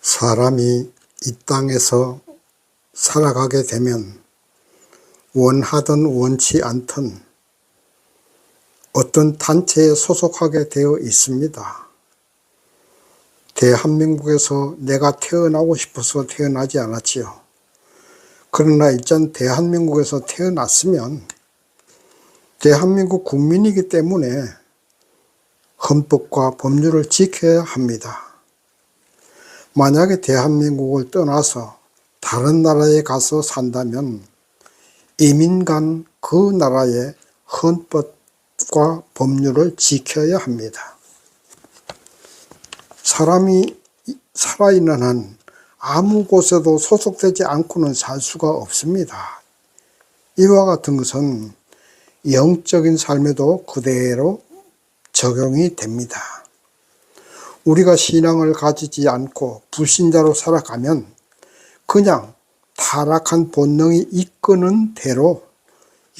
사람이 이 땅에서 살아가게 되면 원하든 원치 않든 어떤 단체에 소속하게 되어 있습니다. 대한민국에서 내가 태어나고 싶어서 태어나지 않았지요. 그러나 일단 대한민국에서 태어났으면 대한민국 국민이기 때문에 헌법과 법률을 지켜야 합니다. 만약에 대한민국을 떠나서 다른 나라에 가서 산다면 이민간 그 나라의 헌법과 법률을 지켜야 합니다. 사람이 살아있는 한 아무 곳에도 소속되지 않고는 살 수가 없습니다. 이와 같은 것은 영적인 삶에도 그대로 적용이 됩니다. 우리가 신앙을 가지지 않고 불신자로 살아가면 그냥 타락한 본능이 이끄는 대로,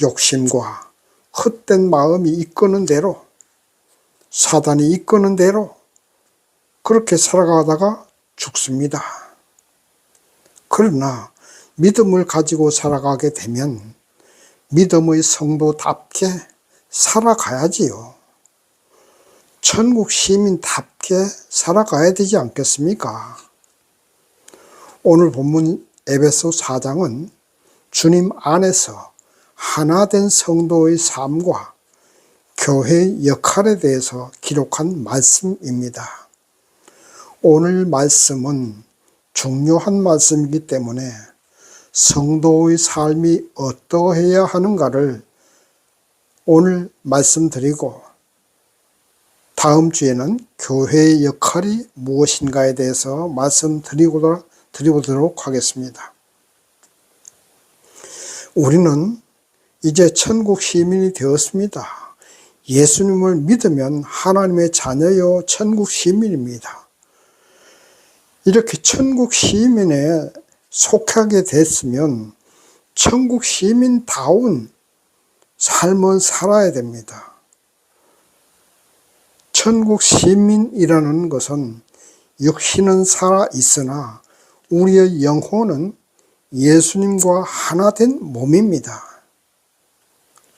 욕심과 헛된 마음이 이끄는 대로, 사단이 이끄는 대로 그렇게 살아가다가 죽습니다. 그러나 믿음을 가지고 살아가게 되면 믿음의 성도답게 살아가야지요. 천국 시민답게 살아가야 되지 않겠습니까? 오늘 본문 에베소 4장은 주님 안에서 하나된 성도의 삶과 교회의 역할에 대해서 기록한 말씀입니다. 오늘 말씀은 중요한 말씀이기 때문에 성도의 삶이 어떠해야 하는가를 오늘 말씀드리고, 다음 주에는 교회의 역할이 무엇인가에 대해서 말씀드리도록 하겠습니다. 우리는 이제 천국 시민이 되었습니다. 예수님을 믿으면 하나님의 자녀요 천국 시민입니다. 이렇게 천국 시민에 속하게 됐으면 천국 시민다운 삶을 살아야 됩니다. 천국 시민이라는 것은 육신은 살아 있으나 우리의 영혼은 예수님과 하나 된 몸입니다.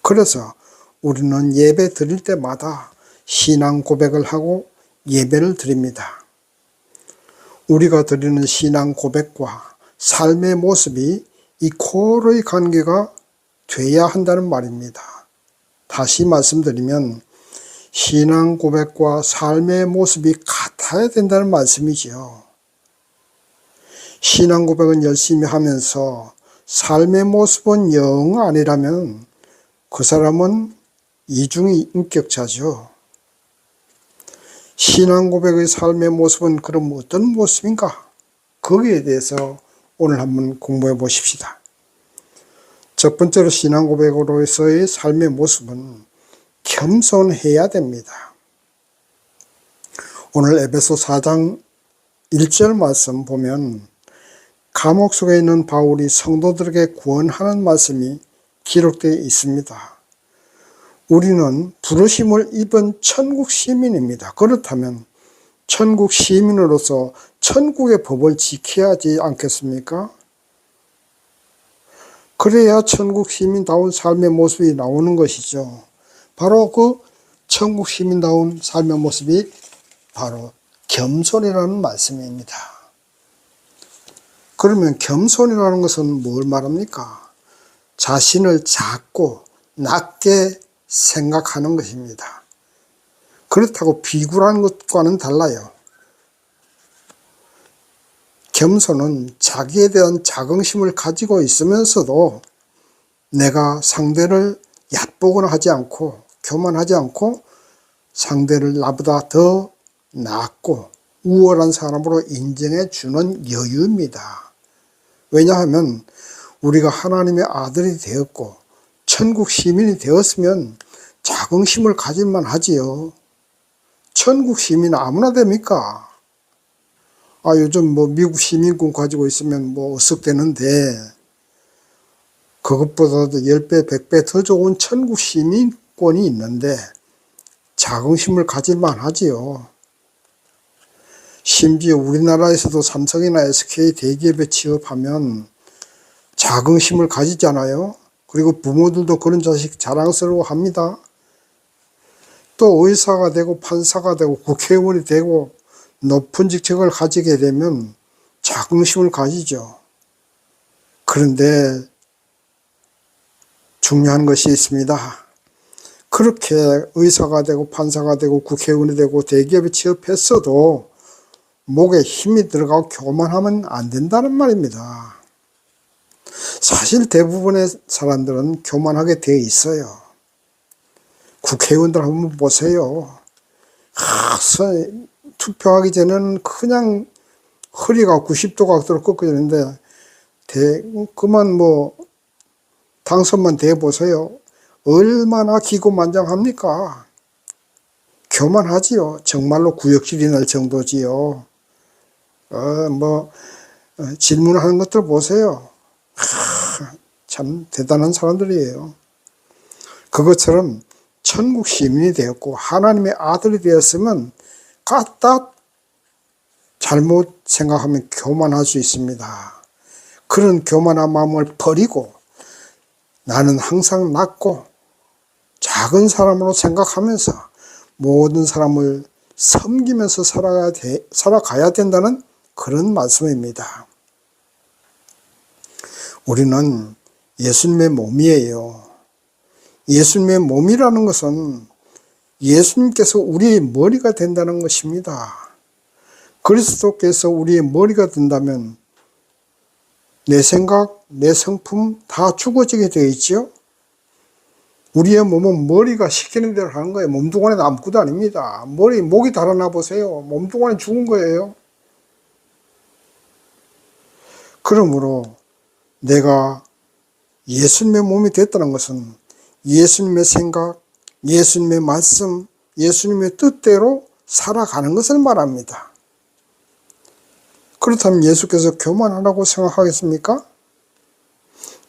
그래서 우리는 예배 드릴 때마다 신앙 고백을 하고 예배를 드립니다. 우리가 드리는 신앙 고백과 삶의 모습이 이코르의 관계가 돼야 한다는 말입니다. 다시 말씀드리면 신앙 고백과 삶의 모습이 같아야 된다는 말씀이지요. 신앙 고백은 열심히 하면서 삶의 모습은 영 아니라면 그 사람은 이중의 인격자죠. 신앙 고백의 삶의 모습은 그럼 어떤 모습인가? 거기에 대해서 오늘 한번 공부해 보십시다. 첫 번째로 신앙 고백으로서의 삶의 모습은 겸손해야 됩니다. 오늘 에베소 4장 1절 말씀 보면 감옥 속에 있는 바울이 성도들에게 구원하는 말씀이 기록되어 있습니다. 우리는 부르심을 입은 천국 시민입니다. 그렇다면 천국 시민으로서 천국의 법을 지켜야 하지 않겠습니까? 그래야 천국 시민다운 삶의 모습이 나오는 것이죠. 바로 그 천국 시민다운 삶의 모습이 바로 겸손이라는 말씀입니다. 그러면 겸손이라는 것은 뭘 말합니까? 자신을 작고 낮게 생각하는 것입니다. 그렇다고 비굴한 것과는 달라요. 겸손은 자기에 대한 자긍심을 가지고 있으면서도 내가 상대를 얕보거나 하지 않고 교만하지 않고 상대를 나보다 더 낫고 우월한 사람으로 인정해 주는 여유입니다. 왜냐하면 우리가 하나님의 아들이 되었고 천국 시민이 되었으면 자긍심을 가질만 하지요. 천국 시민 아무나 됩니까? 요즘 미국 시민권 가지고 있으면 어석되는데 그것보다도 10배, 100배 더 좋은 천국 시민권이 있는데 자긍심을 가질만 하지요. 심지어 우리나라에서도 삼성이나 SK 대기업에 취업하면 자긍심을 가지잖아요. 그리고 부모들도 그런 자식 자랑스러워합니다. 또 의사가 되고 판사가 되고 국회의원이 되고 높은 직책을 가지게 되면 자긍심을 가지죠. 그런데 중요한 것이 있습니다. 그렇게 의사가 되고 판사가 되고 국회의원이 되고 대기업에 취업했어도 목에 힘이 들어가고 교만하면 안 된다는 말입니다. 사실 대부분의 사람들은 교만하게 되어 있어요. 국회의원들 한번 보세요. 투표하기 전에는 그냥 허리가 90도 각도로 꺾어지는데 그만 당선만 돼 보세요. 얼마나 기고만장합니까? 교만하지요. 정말로 구역질이 날 정도지요. 질문하는 것들 보세요. 참 대단한 사람들이에요. 그것처럼 천국 시민이 되었고 하나님의 아들이 되었으면 까딱 잘못 생각하면 교만할 수 있습니다. 그런 교만한 마음을 버리고 나는 항상 낮고 작은 사람으로 생각하면서 모든 사람을 섬기면서 살아가야 된다는 그런 말씀입니다. 우리는 예수님의 몸이에요. 예수님의 몸이라는 것은 예수님께서 우리의 머리가 된다는 것입니다. 그리스도께서 우리의 머리가 된다면 내 생각, 내 성품 다 죽어지게 되어 있죠. 우리의 몸은 머리가 시키는 대로 하는 거예요. 몸뚱아리는 아무것도 아닙니다. 목이 달아나 보세요. 몸뚱아리는 죽은 거예요. 그러므로 내가 예수님의 몸이 됐다는 것은 예수님의 생각, 예수님의 말씀, 예수님의 뜻대로 살아가는 것을 말합니다. 그렇다면 예수께서 교만하라고 생각하겠습니까?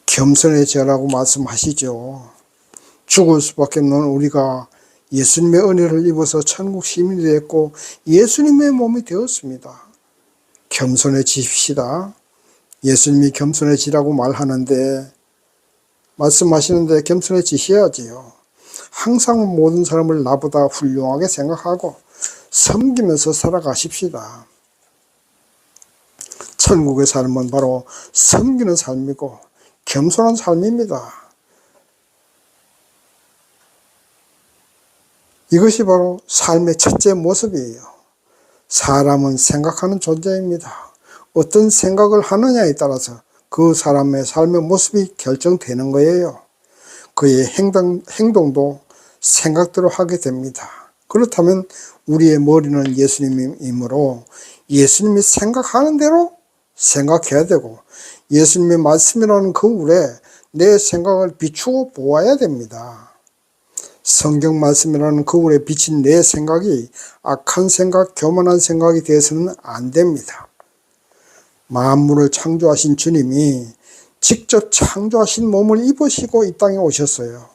겸손해지라고 말씀하시죠. 죽을 수밖에 없는 우리가 예수님의 은혜를 입어서 천국 시민이 되었고 예수님의 몸이 되었습니다. 겸손해지십시다. 예수님이 겸손해지라고 말씀하시는데 겸손해지셔야지요. 항상 모든 사람을 나보다 훌륭하게 생각하고 섬기면서 살아가십시다. 천국의 삶은 바로 섬기는 삶이고 겸손한 삶입니다. 이것이 바로 삶의 첫째 모습이에요. 사람은 생각하는 존재입니다. 어떤 생각을 하느냐에 따라서 그 사람의 삶의 모습이 결정되는 거예요. 그의 행동도 생각대로 하게 됩니다. 그렇다면 우리의 머리는 예수님이므로 예수님이 생각하는 대로 생각해야 되고 예수님의 말씀이라는 거울에 내 생각을 비추어 보아야 됩니다. 성경 말씀이라는 거울에 비친 내 생각이 악한 생각, 교만한 생각이 되어서는 안 됩니다. 만물을 창조하신 주님이 직접 창조하신 몸을 입으시고 이 땅에 오셨어요.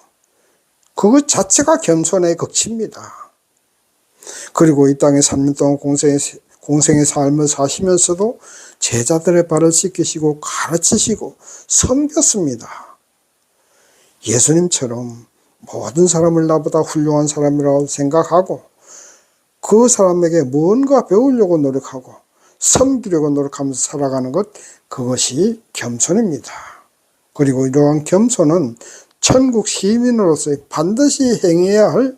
그것 자체가 겸손의 극치입니다. 그리고 이 땅에 3년 동안 공생의 삶을 사시면서도 제자들의 발을 씻기시고 가르치시고 섬겼습니다. 예수님처럼 모든 사람을 나보다 훌륭한 사람이라고 생각하고 그 사람에게 뭔가 배우려고 노력하고 섬기려고 노력하면서 살아가는 것, 그것이 겸손입니다. 그리고 이러한 겸손은 천국 시민으로서 반드시 행해야 할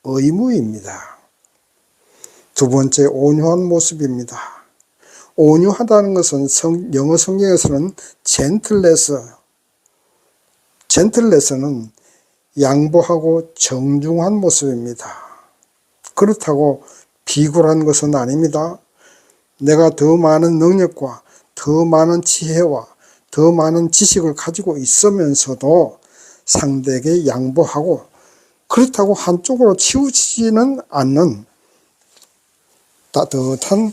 의무입니다. 두 번째, 온유한 모습입니다. 온유하다는 것은 영어 성경에서는 젠틀레스는 양보하고 정중한 모습입니다. 그렇다고 비굴한 것은 아닙니다. 내가 더 많은 능력과 더 많은 지혜와 더 많은 지식을 가지고 있으면서도 상대에게 양보하고 그렇다고 한쪽으로 치우치지는 않는 따뜻한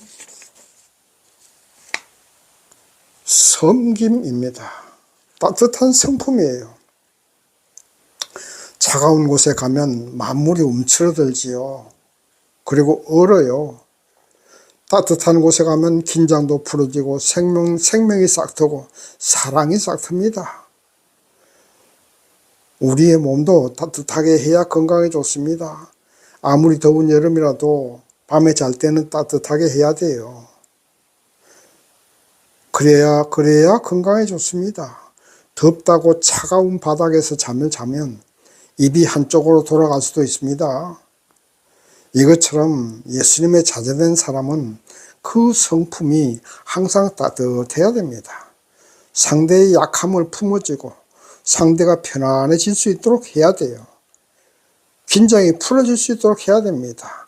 섬김입니다. 따뜻한 성품이에요. 차가운 곳에 가면 만물이 움츠러들지요. 그리고 얼어요. 따뜻한 곳에 가면 긴장도 풀어지고 생명이 싹트고 사랑이 싹틉니다. 우리의 몸도 따뜻하게 해야 건강에 좋습니다. 아무리 더운 여름이라도 밤에 잘 때는 따뜻하게 해야 돼요. 그래야 건강에 좋습니다. 덥다고 차가운 바닥에서 잠을 자면 입이 한쪽으로 돌아갈 수도 있습니다. 이것처럼 예수님의 자제된 사람은 그 성품이 항상 따뜻해야 됩니다. 상대의 약함을 품어주고 상대가 편안해질 수 있도록 해야 돼요. 긴장이 풀어질 수 있도록 해야 됩니다.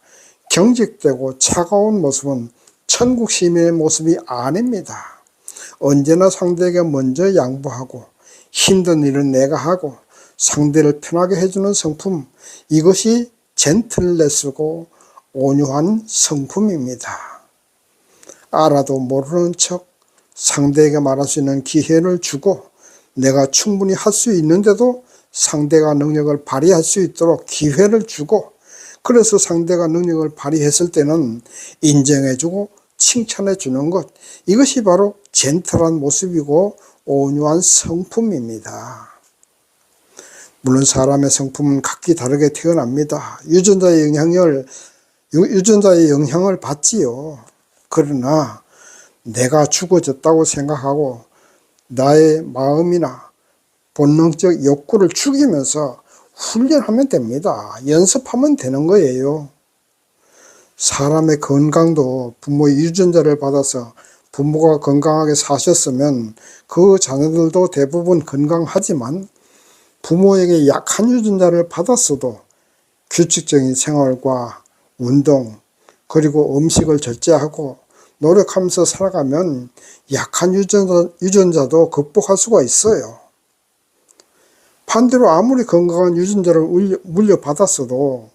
경직되고 차가운 모습은 천국 시민의 모습이 아닙니다. 언제나 상대에게 먼저 양보하고 힘든 일은 내가 하고 상대를 편하게 해주는 성품, 이것이 젠틀레스고 온유한 성품입니다. 알아도 모르는 척 상대에게 말할 수 있는 기회를 주고 내가 충분히 할 수 있는데도 상대가 능력을 발휘할 수 있도록 기회를 주고, 그래서 상대가 능력을 발휘했을 때는 인정해주고 칭찬해주는 것, 이것이 바로 젠틀한 모습이고 온유한 성품입니다. 물론 사람의 성품은 각기 다르게 태어납니다. 유전자의 영향을 받지요. 그러나 내가 죽어졌다고 생각하고 나의 마음이나 본능적 욕구를 죽이면서 훈련하면 됩니다. 연습하면 되는 거예요. 사람의 건강도 부모의 유전자를 받아서 부모가 건강하게 사셨으면 그 자녀들도 대부분 건강하지만, 부모에게 약한 유전자를 받았어도 규칙적인 생활과 운동 그리고 음식을 절제하고 노력하면서 살아가면 약한 유전자도 극복할 수가 있어요. 반대로 아무리 건강한 유전자를 물려받았어도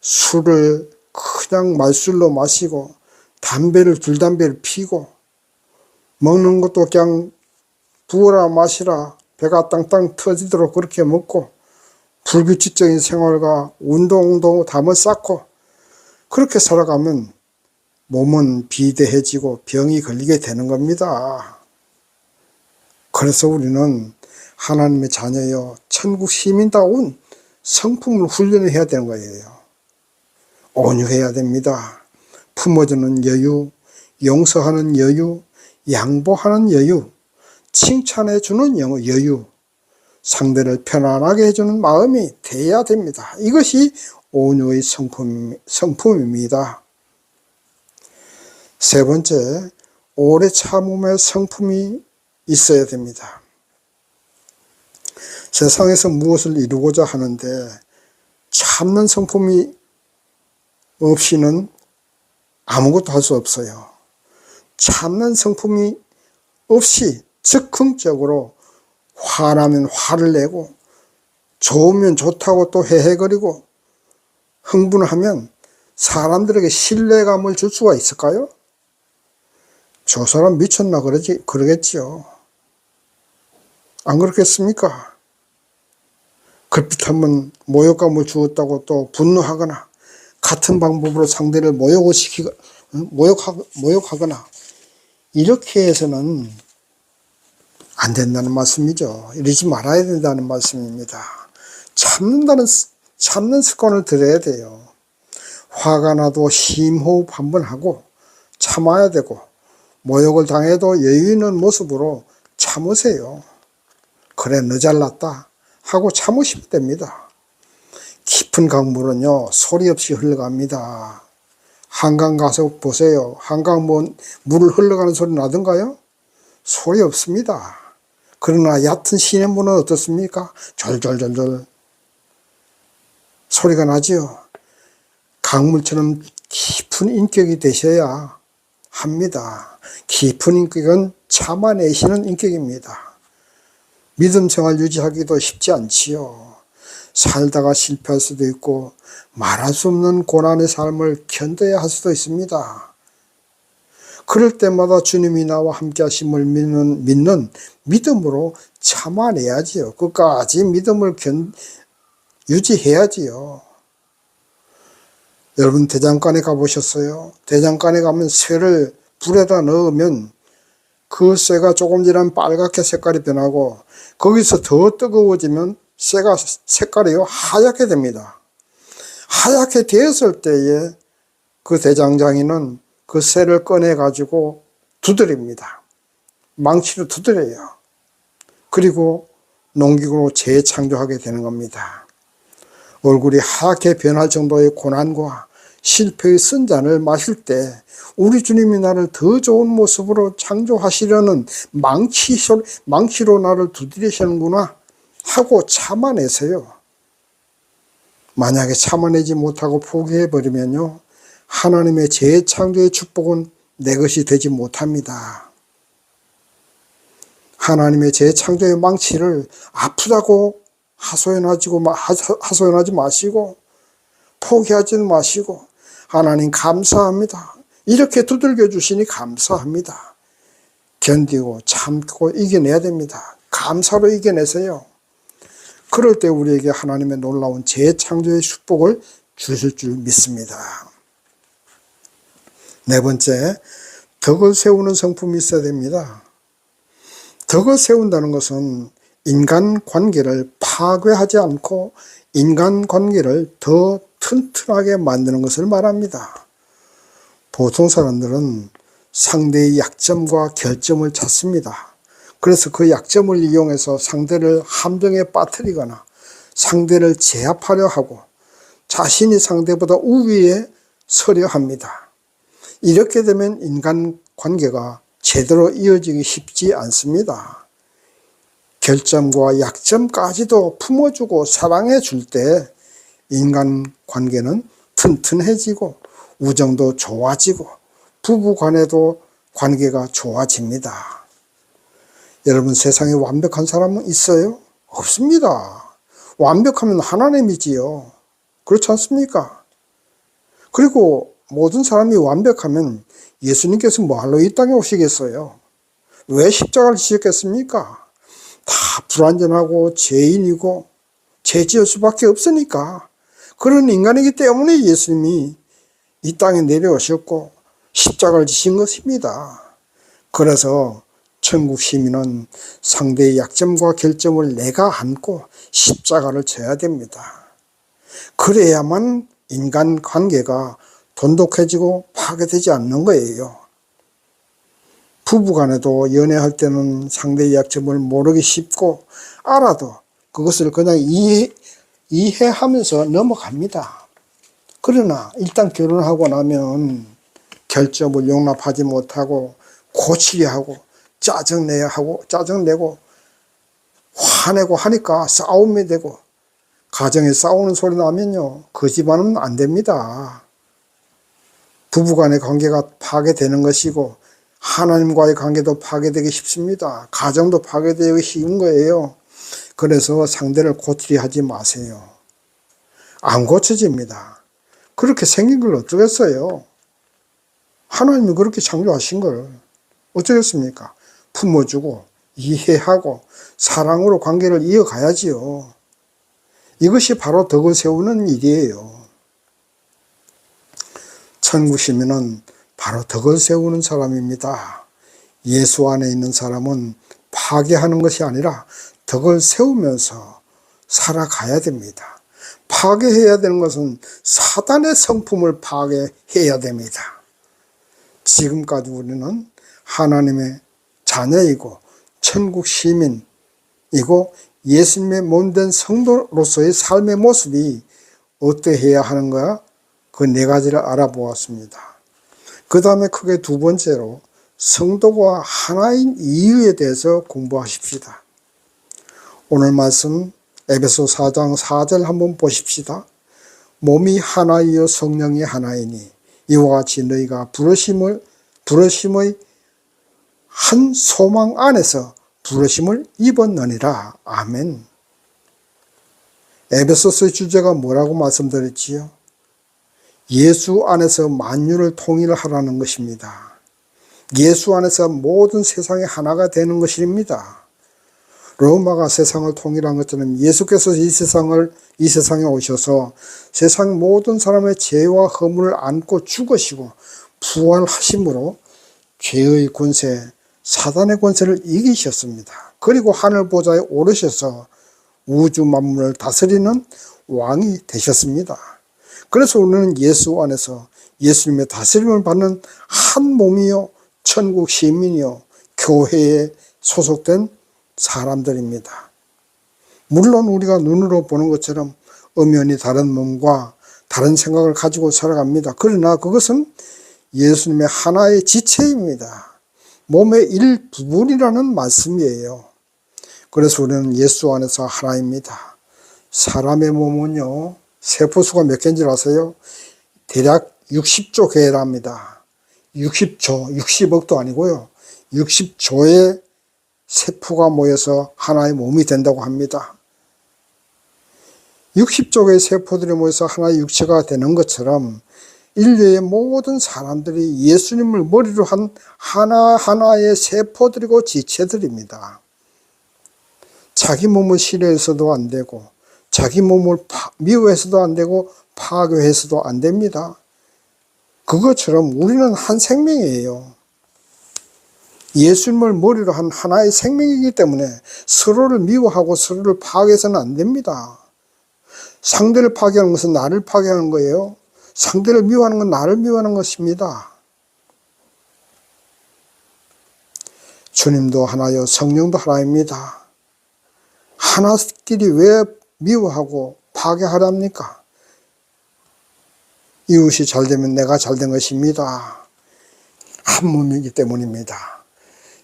술을 그냥 말술로 마시고 줄담배를 피고 먹는 것도 그냥 부어라 마시라 배가 땅땅 터지도록 그렇게 먹고 불규칙적인 생활과 운동도 담을 쌓고 그렇게 살아가면 몸은 비대해지고 병이 걸리게 되는 겁니다. 그래서 우리는 하나님의 자녀여 천국 시민다운 성품을 훈련해야 되는 거예요. 온유해야 됩니다. 품어주는 여유, 용서하는 여유, 양보하는 여유, 칭찬해주는 여유, 상대를 편안하게 해주는 마음이 돼야 됩니다. 이것이 온유의 성품입니다. 세 번째, 오래 참음의 성품이 있어야 됩니다. 세상에서 무엇을 이루고자 하는데 참는 성품이 없이는 아무것도 할 수 없어요. 참는 성품이 없이 즉흥적으로 화나면 화를 내고 좋으면 좋다고 또 헤헤거리고 흥분하면 사람들에게 신뢰감을 줄 수가 있을까요? 저 사람 미쳤나 그러겠지요. 안 그렇겠습니까? 급빛 한번 모욕감을 주었다고 또 분노하거나 같은 방법으로 상대를 모욕하거나 이렇게 해서는 안 된다는 말씀이죠. 이러지 말아야 된다는 말씀입니다. 참는 습관을 들여야 돼요. 화가 나도 심호흡 한번 하고 참아야 되고, 모욕을 당해도 여유 있는 모습으로 참으세요. 그래, 너 잘났다 하고 참으시면 됩니다. 깊은 강물은요, 소리 없이 흘러갑니다. 한강 가서 보세요. 한강 물을 흘러가는 소리 나던가요? 소리 없습니다. 그러나 얕은 시냇물은 어떻습니까? 졸졸졸졸 소리가 나지요. 강물처럼 깊은 인격이 되셔야 합니다. 깊은 인격은 참아내시는 인격입니다. 믿음 생활 유지하기도 쉽지 않지요. 살다가 실패할 수도 있고 말할 수 없는 고난의 삶을 견뎌야 할 수도 있습니다. 그럴 때마다 주님이 나와 함께 하심을 믿는 믿음으로 참아내야지요. 끝까지 믿음을 유지해야지요. 여러분 대장간에 가보셨어요? 대장간에 가면 쇠를 불에다 넣으면 그 쇠가 조금 지나면 빨갛게 색깔이 변하고 거기서 더 뜨거워지면 쇠가 색깔이 하얗게 됩니다. 하얗게 되었을 때에 그 대장장이는 그 쇠를 꺼내 가지고 두드립니다. 망치로 두드려요. 그리고 농기구로 재창조하게 되는 겁니다. 얼굴이 하얗게 변할 정도의 고난과 실패의 쓴잔을 마실 때 우리 주님이 나를 더 좋은 모습으로 창조하시려는 망치로 나를 두드리시는구나 하고 참아내세요. 만약에 참아내지 못하고 포기해버리면요, 하나님의 재창조의 축복은 내 것이 되지 못합니다. 하나님의 재창조의 망치를 아프다고 하소연하지 마시고 포기하지 마시고 하나님 감사합니다. 이렇게 두들겨 주시니 감사합니다. 견디고 참고 이겨내야 됩니다. 감사로 이겨내세요. 그럴 때 우리에게 하나님의 놀라운 재창조의 축복을 주실 줄 믿습니다. 네 번째, 덕을 세우는 성품이 있어야 됩니다. 덕을 세운다는 것은 인간관계를 파괴하지 않고 인간관계를 더 튼튼하게 만드는 것을 말합니다. 보통 사람들은 상대의 약점과 결점을 찾습니다. 그래서 그 약점을 이용해서 상대를 함정에 빠뜨리거나 상대를 제압하려 하고 자신이 상대보다 우위에 서려 합니다. 이렇게 되면 인간관계가 제대로 이어지기 쉽지 않습니다. 결점과 약점까지도 품어주고 사랑해 줄 때 인간관계는 튼튼해지고 우정도 좋아지고 부부간에도 관계가 좋아집니다. 여러분, 세상에 완벽한 사람은 있어요? 없습니다. 완벽하면 하나님이지요. 그렇지 않습니까? 그리고 모든 사람이 완벽하면 예수님께서 뭐하러 이 땅에 오시겠어요? 왜 십자가를 지셨겠습니까? 다 불완전하고 죄인이고 죄지을 수밖에 없으니까. 그런 인간이기 때문에 예수님이 이 땅에 내려오셨고 십자가를 지신 것입니다. 그래서 천국 시민은 상대의 약점과 결점을 내가 안고 십자가를 져야 됩니다. 그래야만 인간관계가 돈독해지고 파괴되지 않는 거예요. 부부간에도 연애할 때는 상대의 약점을 모르기 쉽고 알아도 그것을 그냥 이해하면서 넘어갑니다. 그러나 일단 결혼하고 나면 결점을 용납하지 못하고 고치려 하고 짜증내고 화내고 하니까 싸움이 되고 가정에 싸우는 소리 나면요, 그 집안은 안 됩니다. 부부간의 관계가 파괴되는 것이고 하나님과의 관계도 파괴되기 쉽습니다. 가정도 파괴되기 쉬운 거예요. 그래서 상대를 고치려 하지 마세요. 안 고쳐집니다. 그렇게 생긴 걸 어쩌겠어요. 하나님이 그렇게 창조하신 걸 어쩌겠습니까? 품어주고 이해하고 사랑으로 관계를 이어가야지요. 이것이 바로 덕을 세우는 일이에요. 천국 시민은 바로 덕을 세우는 사람입니다. 예수 안에 있는 사람은 파괴하는 것이 아니라 덕을 세우면서 살아가야 됩니다. 파괴해야 되는 것은 사단의 성품을 파괴해야 됩니다. 지금까지 우리는 하나님의 자녀이고 천국 시민이고 예수님의 몸된 성도로서의 삶의 모습이 어떠해야 하는가, 그 네 가지를 알아보았습니다. 그 다음에 크게 두 번째로 성도가 하나인 이유에 대해서 공부하십시다. 오늘 말씀 에베소 4장 4절 한번 보십시다. 몸이 하나이요 성령이 하나이니 이와 같이 너희가 부르심의 한 소망 안에서 부르심을 입었느니라. 아멘. 에베소서의 주제가 뭐라고 말씀드렸지요? 예수 안에서 만유를 통일하라는 것입니다. 예수 안에서 모든 세상이 하나가 되는 것입니다. 로마가 세상을 통일한 것처럼 예수께서 이 세상에 오셔서 세상 모든 사람의 죄와 허물을 안고 죽으시고 부활하심으로 죄의 권세, 사단의 권세를 이기셨습니다. 그리고 하늘 보좌에 오르셔서 우주 만물을 다스리는 왕이 되셨습니다. 그래서 우리는 예수 안에서 예수님의 다스림을 받는 한 몸이요, 천국 시민이요, 교회에 소속된 사람들입니다. 물론 우리가 눈으로 보는 것처럼 엄연히 다른 몸과 다른 생각을 가지고 살아갑니다. 그러나 그것은 예수님의 하나의 지체입니다. 몸의 일부분이라는 말씀이에요. 그래서 우리는 예수 안에서 하나입니다. 사람의 몸은요, 세포수가 몇 개인 줄 아세요? 대략 60조 개랍니다. 60조, 60억도 아니고요. 60조의 세포가 모여서 하나의 몸이 된다고 합니다. 60조의 세포들이 모여서 하나의 육체가 되는 것처럼 인류의 모든 사람들이 예수님을 머리로 한 하나하나의 세포들이고 지체들입니다. 자기 몸을 싫어해서도 안 되고 자기 몸을 미워해서도 안 되고 파괴해서도 안 됩니다. 그것처럼 우리는 한 생명이에요. 예수님을 머리로 한 하나의 생명이기 때문에 서로를 미워하고 서로를 파괴해서는 안 됩니다. 상대를 파괴하는 것은 나를 파괴하는 거예요. 상대를 미워하는 건 나를 미워하는 것입니다. 주님도 하나요, 성령도 하나입니다. 하나끼리 왜 미워하고 파괴하랍니까? 이웃이 잘되면 내가 잘된 것입니다. 한 몸이기 때문입니다.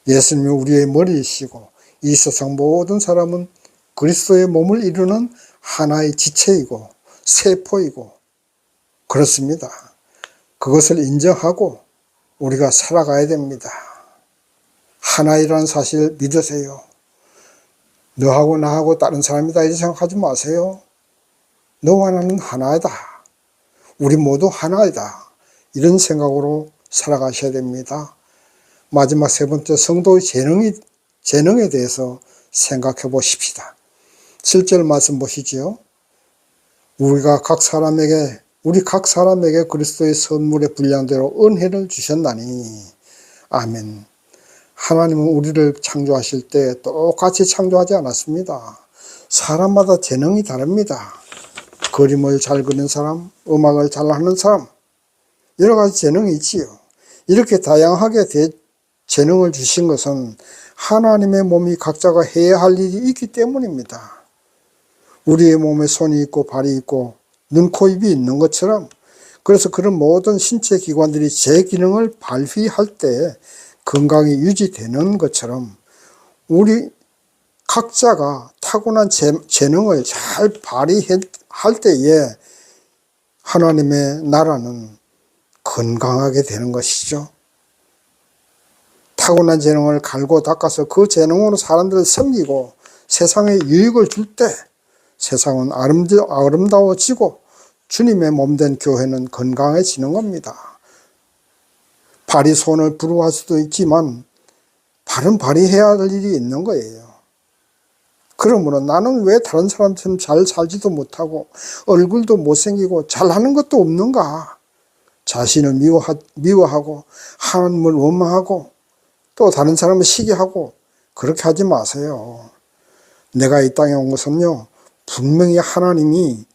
예수님이 우리의 머리이시고 이 세상 모든 사람은 그리스도의 몸을 이루는 하나의 지체이고 세포이고 그렇습니다. 그것을 인정하고 우리가 살아가야 됩니다. 하나이라는 사실 믿으세요. 너하고 나하고 다른 사람이다 이렇게 생각하지 마세요. 너와 나는 하나이다. 우리 모두 하나이다. 이런 생각으로 살아가셔야 됩니다. 마지막 세 번째, 성도의 재능에 대해서 생각해 보십시다. 7절 말씀 보시죠. 우리 각 사람에게 그리스도의 선물의 분량대로 은혜를 주셨나니. 아멘. 하나님은 우리를 창조하실 때 똑같이 창조하지 않았습니다. 사람마다 재능이 다릅니다. 그림을 잘 그리는 사람, 음악을 잘하는 사람, 여러 가지 재능이 있지요. 이렇게 다양하게 재능을 주신 것은 하나님의 몸이 각자가 해야 할 일이 있기 때문입니다. 우리의 몸에 손이 있고 발이 있고 눈, 코, 입이 있는 것처럼, 그래서 그런 모든 신체 기관들이 제 기능을 발휘할 때 건강이 유지되는 것처럼 우리 각자가 타고난 재능을 잘 발휘할 때에 하나님의 나라는 건강하게 되는 것이죠. 타고난 재능을 갈고 닦아서 그 재능으로 사람들을 섬기고 세상에 유익을 줄 때 세상은 아름다워지고 주님의 몸된 교회는 건강해지는 겁니다. 발이 손을 부러워할 수도 있지만 발은 발휘해야 할 일이 있는 거예요. 그러므로 나는 왜 다른 사람처럼 잘 살지도 못하고 얼굴도 못생기고 잘하는 것도 없는가? 자신을 미워하고 하나님을 원망하고 또 다른 사람을 시기하고 그렇게 하지 마세요. 내가 이 땅에 온 것은요, 분명히 하나님이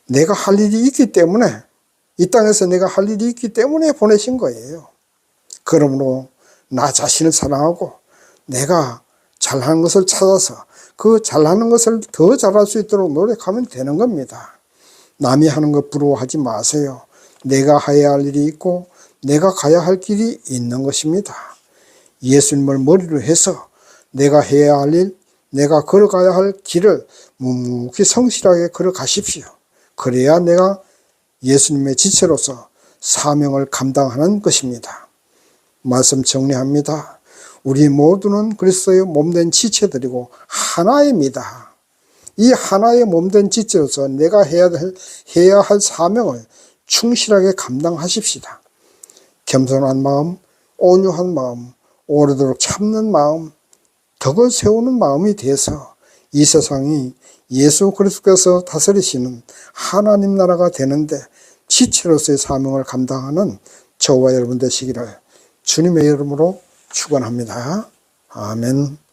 내가 할 일이 있기 때문에, 이 땅에서 내가 할 일이 있기 때문에 보내신 거예요. 그러므로 나 자신을 사랑하고 내가 잘하는 것을 찾아서 그 잘하는 것을 더 잘할 수 있도록 노력하면 되는 겁니다. 남이 하는 것 부러워하지 마세요. 내가 해야 할 일이 있고 내가 가야 할 길이 있는 것입니다. 예수님을 머리로 해서 내가 해야 할 일, 내가 걸어가야 할 길을 묵묵히 성실하게 걸어가십시오. 그래야 내가 예수님의 지체로서 사명을 감당하는 것입니다. 말씀 정리합니다. 우리 모두는 그리스도의 몸된 지체들이고 하나입니다. 이 하나의 몸된 지체로서 내가 해야 할 사명을 충실하게 감당하십시다. 겸손한 마음, 온유한 마음, 오래도록 참는 마음, 덕을 세우는 마음이 돼서 이 세상이 예수 그리스도께서 다스리시는 하나님 나라가 되는데 지체로서의 사명을 감당하는 저와 여러분 되시기를 주님의 이름으로 축원합니다. 아멘.